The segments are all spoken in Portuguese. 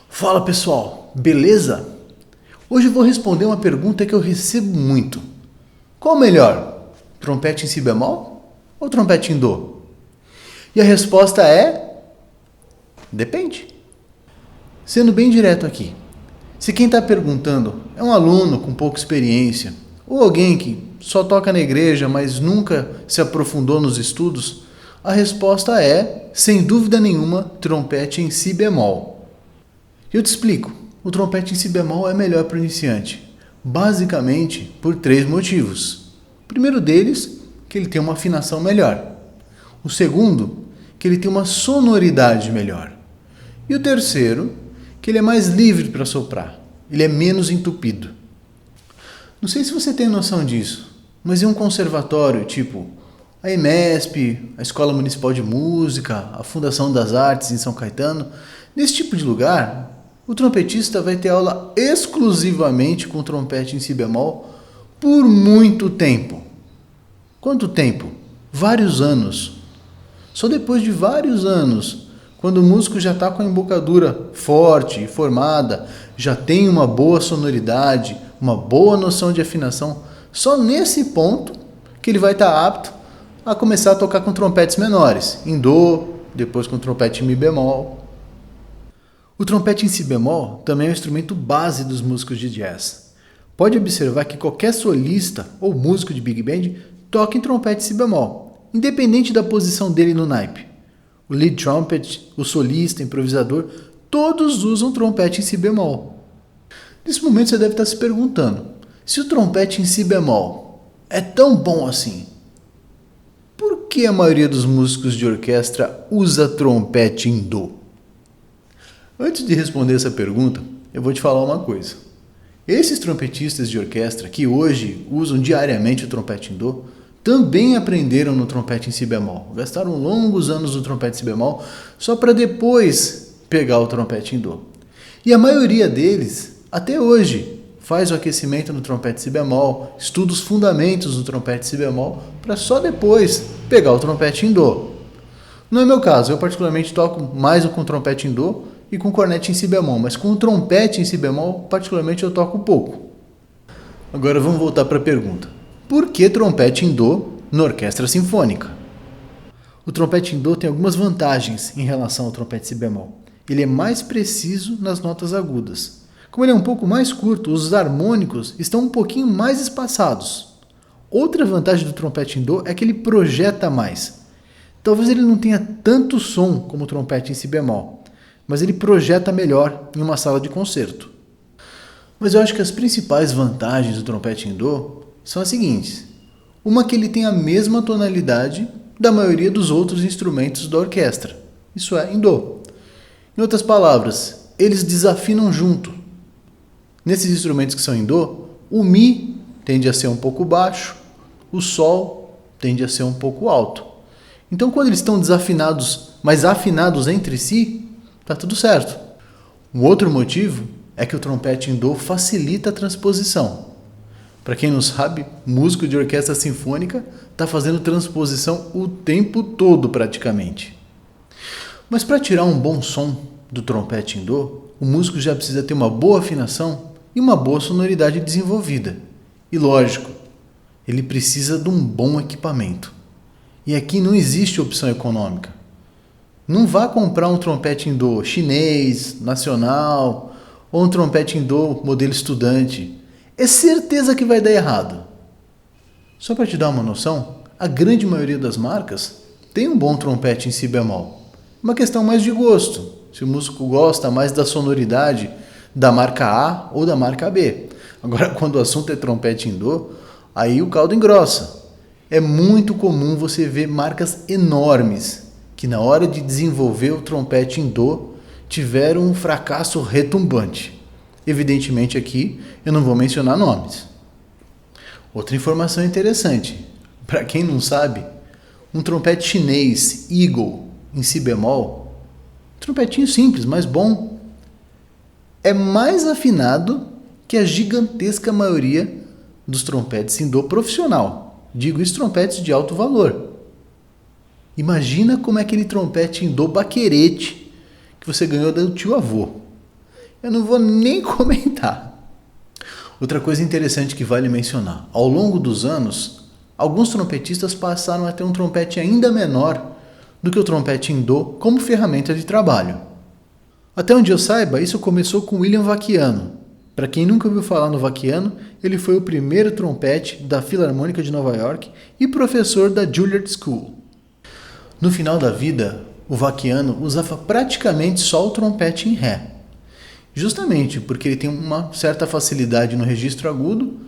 Fala pessoal, beleza? Hoje eu vou responder uma pergunta que eu recebo muito. Qual melhor? Trompete em si bemol ou trompete em dó? E a resposta é: depende. Sendo bem direto aqui, se quem está perguntando é um aluno com pouca experiência ou alguém que só toca na igreja, mas nunca se aprofundou nos estudos, a resposta é, sem dúvida nenhuma, trompete em si bemol. Eu te explico. O trompete em si bemol é melhor para o iniciante, basicamente por 3 motivos. O primeiro deles, que ele tem uma afinação melhor. O segundo, que ele tem uma sonoridade melhor. E o terceiro, que ele é mais livre para soprar. Ele é menos entupido. Não sei se você tem noção disso, mas em um conservatório tipo a EMESP, a Escola Municipal de Música, a Fundação das Artes em São Caetano, nesse tipo de lugar, o trompetista vai ter aula exclusivamente com trompete em si bemol por muito tempo. Quanto tempo? Vários anos. Só depois de vários anos, quando o músico já está com a embocadura forte e formada, já tem uma boa sonoridade, uma boa noção de afinação, só nesse ponto que ele vai estar apto a começar a tocar com trompetes menores, em dó, depois com trompete em mi bemol. O trompete em si bemol também é um instrumento base dos músicos de jazz. Pode observar que qualquer solista ou músico de big band toca em trompete em si bemol, independente da posição dele no naipe. O lead trumpet, o solista, o improvisador, todos usam trompete em si bemol. Nesse momento você deve estar se perguntando, se o trompete em si bemol é tão bom assim, por que a maioria dos músicos de orquestra usa trompete em dó? Antes de responder essa pergunta, eu vou te falar uma coisa. Esses trompetistas de orquestra que hoje usam diariamente o trompete em dó também aprenderam no trompete em si bemol. Gastaram longos anos no trompete em si bemol só para depois pegar o trompete em dó. E a maioria deles, até hoje, faz o aquecimento no trompete em si bemol, estuda os fundamentos do trompete em si bemol para só depois pegar o trompete em dó. Não é meu caso, eu particularmente toco mais com trompete em dó e com cornete em si bemol, mas com o trompete em si bemol, particularmente eu toco pouco. Agora vamos voltar para a pergunta. Por que trompete em dó na orquestra sinfônica? O trompete em dó tem algumas vantagens em relação ao trompete em si bemol. Ele é mais preciso nas notas agudas. Como ele é um pouco mais curto, os harmônicos estão um pouquinho mais espaçados. Outra vantagem do trompete em dó é que ele projeta mais. Talvez ele não tenha tanto som como o trompete em si bemol, mas ele projeta melhor em uma sala de concerto. Mas eu acho que as principais vantagens do trompete em dó são as seguintes. Uma, que ele tem a mesma tonalidade da maioria dos outros instrumentos da orquestra. Isso é, em dó. Em outras palavras, eles desafinam junto. Nesses instrumentos que são em dó, o mi tende a ser um pouco baixo, o sol tende a ser um pouco alto. Então, quando eles estão desafinados, mas afinados entre si, está tudo certo. Um outro motivo é que o trompete em dó facilita a transposição. Para quem não sabe, músico de orquestra sinfônica está fazendo transposição o tempo todo praticamente. Mas para tirar um bom som do trompete em dó, o músico já precisa ter uma boa afinação e uma boa sonoridade desenvolvida. E lógico, ele precisa de um bom equipamento. E aqui não existe opção econômica. Não vá comprar um trompete em dó chinês, nacional, ou um trompete em dó modelo estudante. É certeza que vai dar errado. Só para te dar uma noção, a grande maioria das marcas tem um bom trompete em si bemol. Uma questão mais de gosto, se o músico gosta mais da sonoridade da marca A ou da marca B. Agora, quando o assunto é trompete em dó, aí o caldo engrossa. É muito comum você ver marcas enormes que na hora de desenvolver o trompete em dó tiveram um fracasso retumbante. Evidentemente aqui eu não vou mencionar nomes. Outra informação interessante, para quem não sabe, um trompete chinês Eagle em si bemol, trompetinho simples, mas bom, é mais afinado que a gigantesca maioria dos trompetes em dó profissional. Digo isso, trompetes de alto valor. Imagina como é aquele trompete em dó baquerete que você ganhou do tio avô. Eu não vou nem comentar. Outra coisa interessante que vale mencionar: ao longo dos anos, alguns trompetistas passaram a ter um trompete ainda menor do que o trompete em dó como ferramenta de trabalho. Até onde eu saiba, isso começou com William Vacchiano. Para quem nunca ouviu falar no Vacchiano, ele foi o primeiro trompete da Filarmônica de Nova York e professor da Juilliard School. No final da vida, o Vacchiano usava praticamente só o trompete em Ré, justamente porque ele tem uma certa facilidade no registro agudo,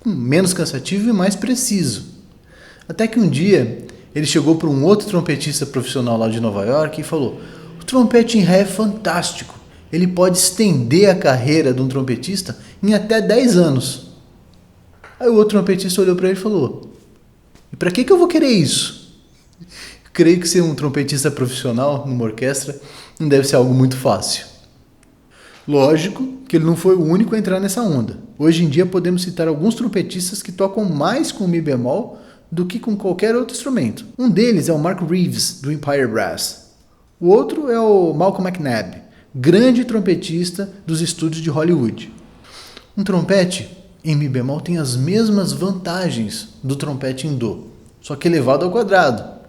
menos cansativo e mais preciso. Até que um dia ele chegou para um outro trompetista profissional lá de Nova York e falou: o trompete em Ré é fantástico, ele pode estender a carreira de um trompetista em até 10 anos. Aí o outro trompetista olhou para ele e falou: e para que eu vou querer isso? Creio que ser um trompetista profissional numa orquestra não deve ser algo muito fácil. Lógico que ele não foi o único a entrar nessa onda. Hoje em dia podemos citar alguns trompetistas que tocam mais com Mi bemol do que com qualquer outro instrumento. Um deles é o Mark Reeves, do Empire Brass. O outro é o Malcolm McNabb, grande trompetista dos estúdios de Hollywood. Um trompete em Mi bemol tem as mesmas vantagens do trompete em dó, só que elevado ao quadrado.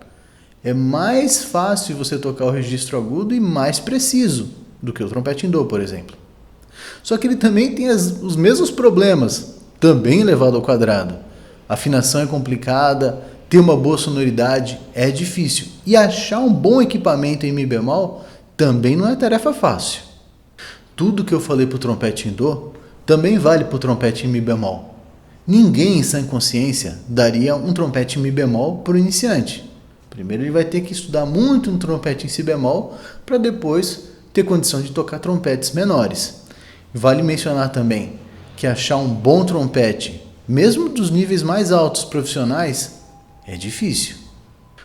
É mais fácil você tocar o registro agudo e mais preciso do que o trompete em dó, por exemplo. Só que ele também tem os mesmos problemas, também elevado ao quadrado. A afinação é complicada, ter uma boa sonoridade é difícil. E achar um bom equipamento em Mi bemol também não é tarefa fácil. Tudo que eu falei para o trompete em dó também vale para o trompete em Mi bemol. Ninguém em sã consciência daria um trompete em Mi bemol para o iniciante. Primeiro ele vai ter que estudar muito no trompete em Si bemol para depois ter condição de tocar trompetes menores. Vale mencionar também que achar um bom trompete, mesmo dos níveis mais altos profissionais, é difícil.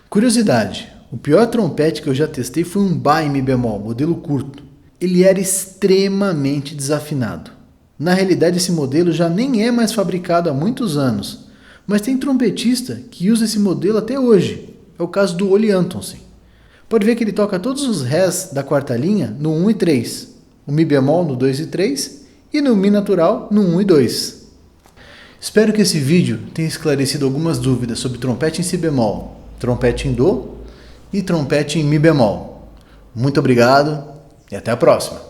Curiosidade: o pior trompete que eu já testei foi um Bach em Mi bemol, modelo curto. Ele era extremamente desafinado. Na realidade, esse modelo já nem é mais fabricado há muitos anos, mas tem trompetista que usa esse modelo até hoje. É o caso do Ole Antonsen. Pode ver que ele toca todos os Rés da quarta linha no 1 e 3, o Mi bemol no 2 e 3 e no Mi natural no 1 e 2. Espero que esse vídeo tenha esclarecido algumas dúvidas sobre trompete em Si bemol, trompete em dó e trompete em Mi bemol. Muito obrigado e até a próxima!